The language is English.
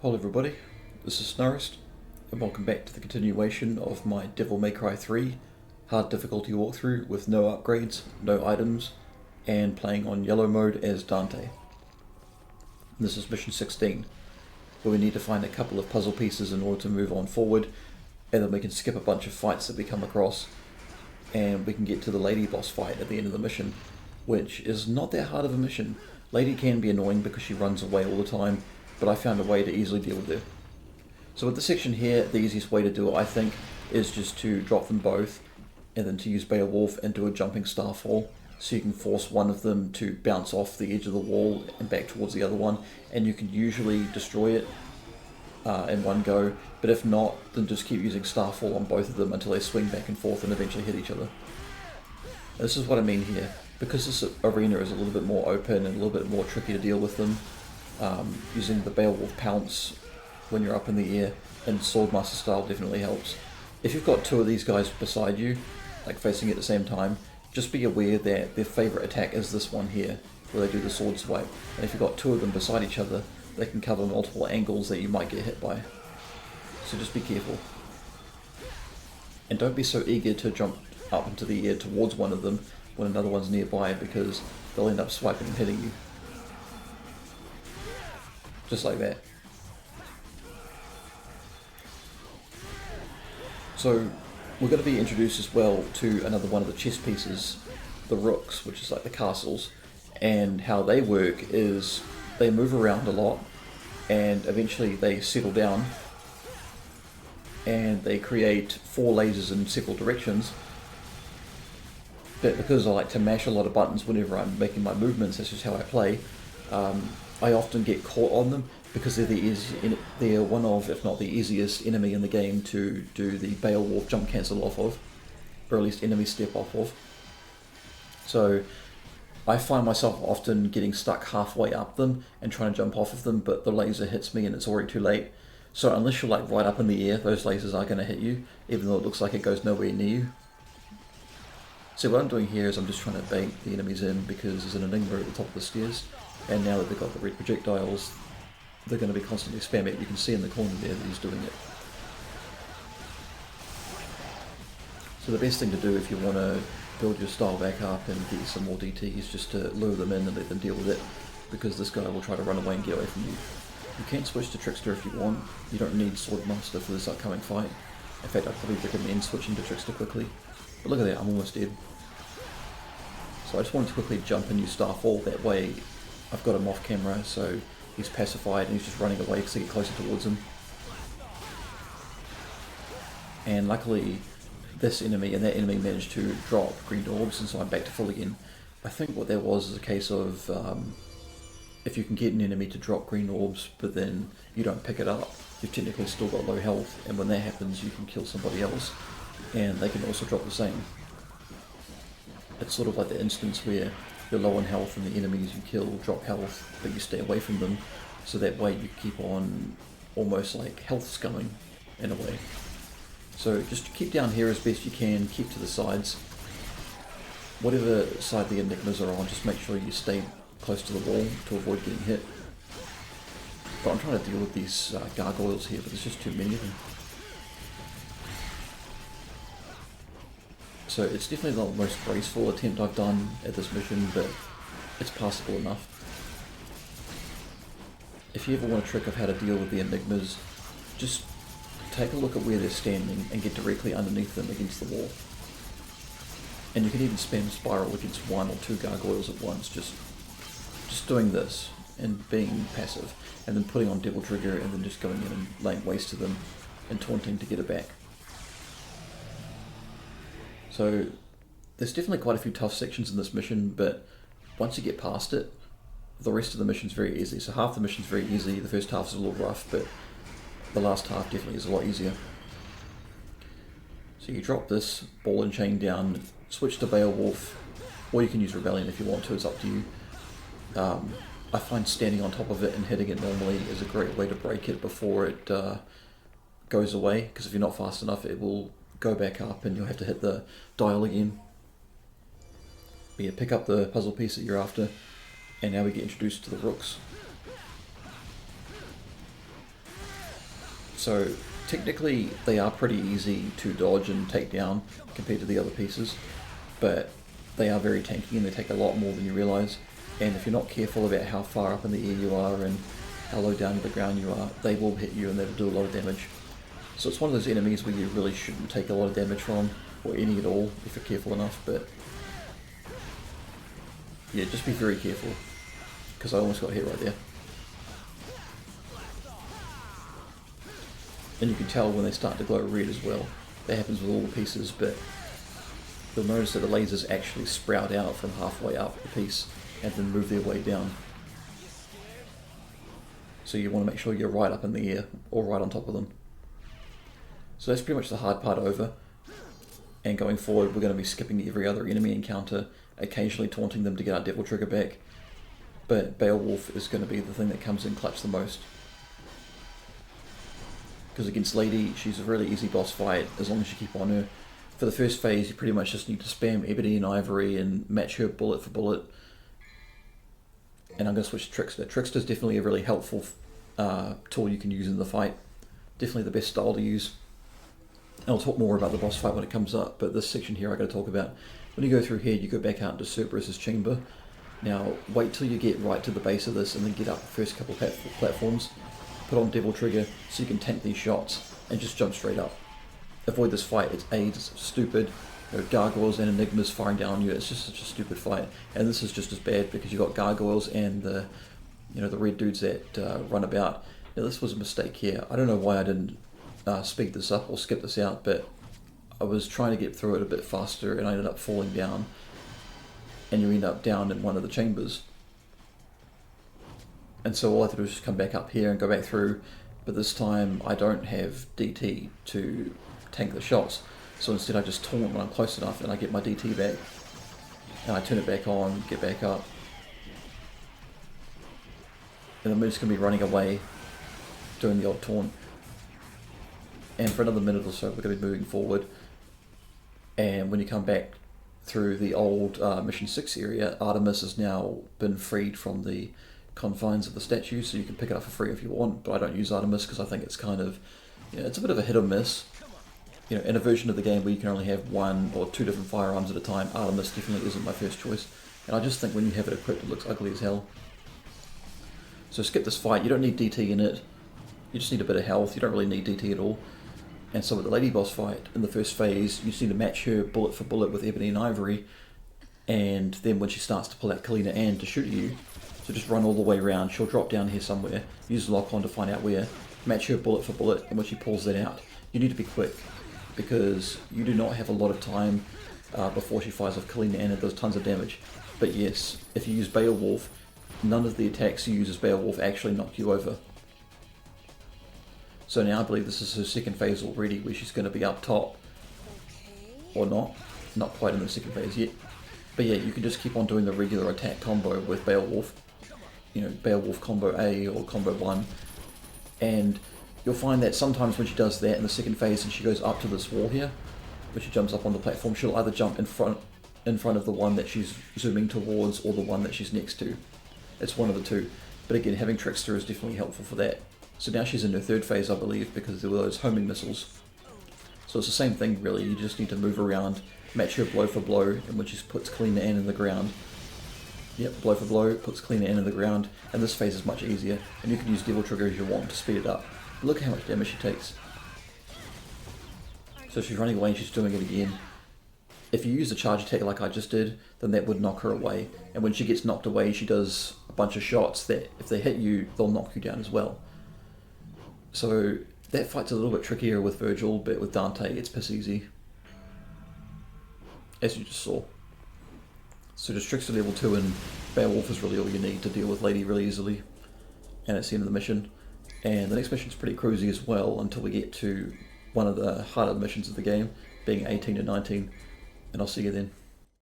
Hello everybody, this is Snarist, and welcome back to the continuation of my Devil May Cry 3 hard difficulty walkthrough with no upgrades, no items, and playing on yellow mode as Dante. This is mission 16, where we need to find a couple of puzzle pieces in order to move on forward, and then we can skip a bunch of fights that we come across, and we can get to the lady boss fight at the end of the mission, which is not that hard of a mission. Lady can be annoying because she runs away all the time, but I found a way to easily deal with her. So with this section here, the easiest way to do it, I think, is just to drop them both, and then to use Beowulf and do a jumping starfall, so you can force one of them to bounce off the edge of the wall and back towards the other one, and you can usually destroy it in one go, but if not, then just keep using starfall on both of them until they swing back and forth and eventually hit each other. This is what I mean here. Because this arena is a little bit more open and a little bit more tricky to deal with them, using the Beowulf pounce when you're up in the air and Swordmaster style definitely helps. If you've got two of these guys beside you, like facing at the same time, just be aware that their favourite attack is this one here, where they do the sword swipe. And if you've got two of them beside each other, they can cover multiple angles that you might get hit by. So just be careful. And don't be so eager to jump up into the air towards one of them when another one's nearby, because they'll end up swiping and hitting you. Just like that. So we're going to be introduced as well to another one of the chess pieces, the rooks, which is like the castles, and how they work is they move around a lot and eventually they settle down and they create four lasers in several directions. But because I like to mash a lot of buttons whenever I'm making my movements, that's just how I play, I often get caught on them because they're one of, if not the easiest enemy in the game to do the Beowulf jump cancel off of, or at least enemy step off of. So I find myself often getting stuck halfway up them and trying to jump off of them, but the laser hits me and it's already too late. So unless you're like right up in the air, those lasers are going to hit you, even though it looks like it goes nowhere near you. So what I'm doing here is I'm just trying to bait the enemies in because there's an enigma at the top of the stairs, and now that they've got the red projectiles, they're going to be constantly spamming it. You can see in the corner there that he's doing it. So the best thing to do if you want to build your style back up and get some more DT is just to lure them in and let them deal with it, because this guy will try to run away and get away from you. You can switch to Trickster if you want. You don't need Swordmaster for this upcoming fight. In fact, I'd probably recommend switching to Trickster quickly. But look at that, I'm almost dead. So I just wanted to quickly jump and use Starfall, that way I've got him off camera, so he's pacified and he's just running away because I get closer towards him. And luckily, this enemy and that enemy managed to drop green orbs, and so I'm back to full again. I think what that was is a case of, if you can get an enemy to drop green orbs, but then you don't pick it up, you've technically still got low health, and when that happens you can kill somebody else, and they can also drop the same. It's sort of like the instance where you're low on health and the enemies you kill drop health, but you stay away from them, so that way you keep on almost like health scumming in a way. So just keep down here as best you can, keep to the sides. Whatever side the enigmas are on, just make sure you stay close to the wall to avoid getting hit. But I'm trying to deal with these gargoyles here, but there's just too many of them. So it's definitely not the most graceful attempt I've done at this mission, but it's passable enough. If you ever want a trick of how to deal with the enigmas, just take a look at where they're standing and get directly underneath them against the wall. And you can even spam spiral against one or two gargoyles at once, just doing this and being passive, and then putting on Devil Trigger and then just going in and laying waste to them and taunting to get it back. So there's definitely quite a few tough sections in this mission, but once you get past it, the rest of the mission's very easy. So half the mission's very easy, the first half's a little rough, but the last half definitely is a lot easier. So you drop this ball and chain down, switch to Beowulf, or you can use Rebellion if you want to, it's up to you. I find standing on top of it and hitting it normally is a great way to break it before it goes away, because if you're not fast enough it will go back up and you'll have to hit the dial again. But yeah, pick up the puzzle piece that you're after, and now we get introduced to the rooks. So technically they are pretty easy to dodge and take down compared to the other pieces, but they are very tanky and they take a lot more than you realise. And if you're not careful about how far up in the air you are and how low down to the ground you are, they will hit you and they'll do a lot of damage. So it's one of those enemies where you really shouldn't take a lot of damage from, or any at all, if you're careful enough, but yeah, just be very careful, because I almost got hit right there. And you can tell when they start to glow red as well. That happens with all the pieces, but you'll notice that the lasers actually sprout out from halfway up the piece and then move their way down. So you want to make sure you're right up in the air, or right on top of them. So that's pretty much the hard part over. And going forward, we're going to be skipping every other enemy encounter, occasionally taunting them to get our Devil Trigger back. But Beowulf is going to be the thing that comes in clutch the most. Because against Lady, she's a really easy boss fight as long as you keep on her. For the first phase, you pretty much just need to spam Ebony and Ivory and match her bullet for bullet. And I'm going to switch to Trickster. Trickster is definitely a really helpful tool you can use in the fight. Definitely the best style to use. And I'll talk more about the boss fight when it comes up, but this section here I got to talk about. When you go through here, you go back out into Cerberus's chamber. Now, wait till you get right to the base of this and then get up the first couple platforms. Put on Devil Trigger so you can tank these shots and just jump straight up. Avoid this fight, it's stupid. You know, gargoyles and enigmas firing down on you, it's just such a stupid fight. And this is just as bad because you've got gargoyles and the red dudes that run about. Now, this was a mistake here. I don't know why I didn't speed this up or skip this out, but I was trying to get through it a bit faster and I ended up falling down. And you end up down in one of the chambers. And so all I have to do is just come back up here and go back through, but this time I don't have DT to tank the shots. So instead I just taunt when I'm close enough and I get my DT back. And I turn it back on, get back up. And I'm just going to be running away, doing the old taunt. And for another minute or so we're going to be moving forward. And when you come back through the old Mission 6 area, Artemis has now been freed from the confines of the statue, so you can pick it up for free if you want, but I don't use Artemis because I think it's kind of, it's a bit of a hit or miss. You know, in a version of the game where you can only have one or two different firearms at a time, Artemis definitely isn't my first choice, and I just think when you have it equipped it looks ugly as hell. So skip this fight, you don't need DT in it, you just need a bit of health, you don't really need DT at all. And so with the lady boss fight, in the first phase, you just need to match her bullet for bullet with Ebony and Ivory, and then when she starts to pull out Kalina Ann to shoot at you, so just run all the way around, she'll drop down here somewhere, use the lock-on to find out where, match her bullet for bullet, and when she pulls that out, you need to be quick, because you do not have a lot of time before she fires off Kalina Ann and does tons of damage. But yes, if you use Beowulf, none of the attacks you use as Beowulf actually knock you over. So now I believe this is her second phase already, where she's going to be up top. Or not quite in the second phase yet. But yeah, you can just keep on doing the regular attack combo with Beowulf. You know, Beowulf combo A or combo 1. And you'll find that sometimes when she does that in the second phase and she goes up to this wall here, when she jumps up on the platform, she'll either jump in front of the one that she's zooming towards or the one that she's next to. It's one of the two. But again, having Trickster is definitely helpful for that. So now she's in her third phase, I believe, because there were those homing missiles. So it's the same thing really, you just need to move around, match her blow for blow, and when she puts Kalina Ann in the ground, yep, blow for blow, puts Kalina Ann in the ground, and this phase is much easier, and you can use Devil Trigger as you want to speed it up. But look how much damage she takes. So she's running away and she's doing it again. If you use the charge attack like I just did, then that would knock her away, and when she gets knocked away she does a bunch of shots that if they hit you, they'll knock you down as well. So that fight's a little bit trickier with Virgil, but with Dante it's piss easy, as you just saw. So just Trickster level 2 and Beowulf is really all you need to deal with Lady really easily, and it's the end of the mission. And the next mission's pretty cruisy as well until we get to one of the harder missions of the game, being 18 and 19, and I'll see you then.